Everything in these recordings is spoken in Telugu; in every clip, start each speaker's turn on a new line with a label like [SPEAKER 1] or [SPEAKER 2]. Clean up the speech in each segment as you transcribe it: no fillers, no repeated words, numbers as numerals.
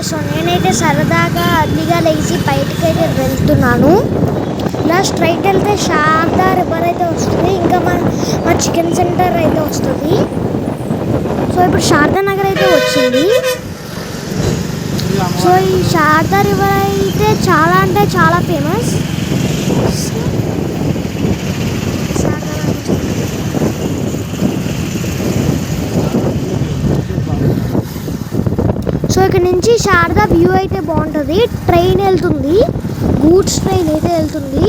[SPEAKER 1] సో నేనైతే సరదాగా అర్లీగా లేచి బయటకైతే వెళ్తున్నాను. ఇలా స్ట్రైట్ వెళ్తే శారదా రివర్ అయితే వస్తుంది, ఇంకా మా చికెన్ సెంటర్ అయితే వస్తుంది. సో ఇప్పుడు శారదా నగర్ అయితే వచ్చింది. సో ఈ శారదా రివర్ అయితే చాలా అంటే చాలా ఫేమస్. సో ఇక్కడ నుంచి శారదా వ్యూ అయితే బాగుంటుంది. ట్రైన్ వెళ్తుంది, గూడ్స్ ట్రైన్ అయితే వెళ్తుంది.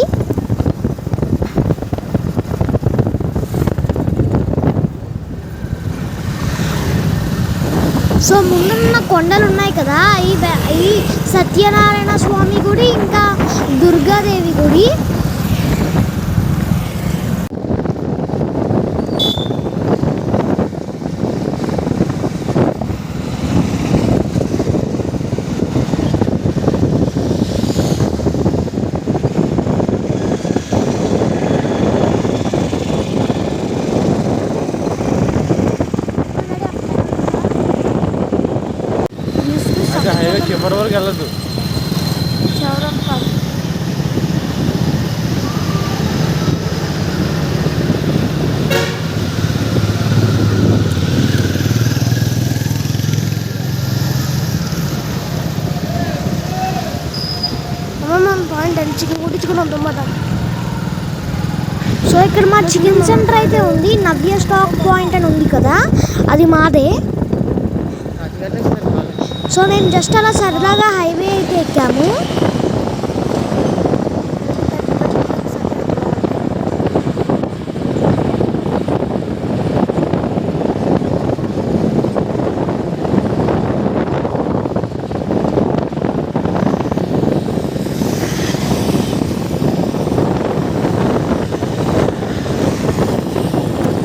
[SPEAKER 1] సో ముందున్న కొండలు ఉన్నాయి కదా, ఈ సత్యనారాయణ స్వామి గుడి, ఇంకా దుర్గాదేవి గుడి.
[SPEAKER 2] చివరి వరకు వెళ్ళదు.
[SPEAKER 1] చికెన్ కుట్టించుకున్నాం తుమ్మట. సో ఇక్కడ మా చికెన్ సెంటర్ అయితే ఉంది. నవ్య స్టాక్ పాయింట్ అని ఉంది కదా, అది మాదే. సో మేము జస్ట్ అలా సరదాగా హైవే అయితే ఎక్కాము.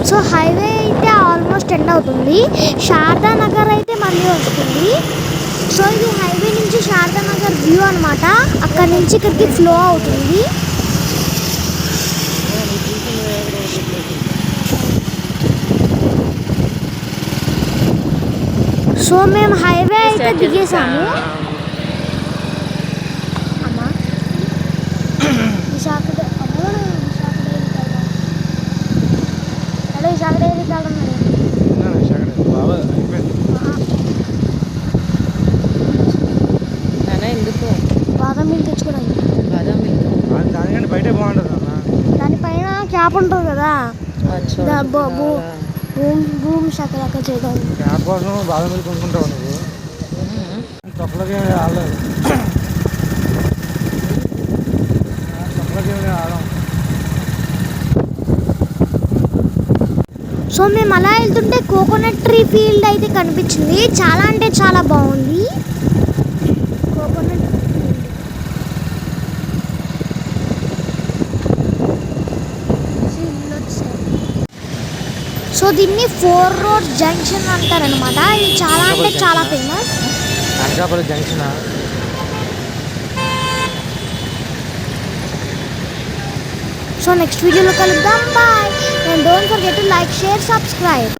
[SPEAKER 1] సో హైవే అయితే ఆల్మోస్ట్ ఎండ్ అవుతుంది. శారదా నగర్ అయితే మళ్ళీ వస్తుంది. సో ఇది హైవే నుంచి శారదా నగర్ వ్యూ అనమాట. అక్కడ నుంచి ఇక్కడికి ఫ్లో అవుతుంది. సో మేము హైవే అయితే దిగేసాము. అమ్మా విశాఖ బాదం మిల్క్ తెచ్చుకోవడానికి.
[SPEAKER 2] దానికంటే బయట బాగుంటుంది అన్న.
[SPEAKER 1] దానిపైన క్యాప్ ఉంటుంది కదా, భూమి శాఖ దాకా చేయడం.
[SPEAKER 2] క్యాప్ కోసం బాదం మిల్క్ కొనుక్కుంటావు నువ్వు. తొక్కలకి ఆడలేదు, తొక్కలకి ఆడడం.
[SPEAKER 1] సో మేము అలా వెళ్తుంటే కోకోనట్ ట్రీ ఫీల్డ్ అయితే కనిపించింది. చాలా అంటే చాలా బాగుంది కోకోనట్. సో దీన్ని 4 రోడ్స్ జంక్షన్ అంటారనమాట. ఇది చాలా అంటే చాలా famous.
[SPEAKER 2] Anakapalli junction.
[SPEAKER 1] So next వీడియోలో కలుద్దాం. Bye. And don't forget to like, share, subscribe.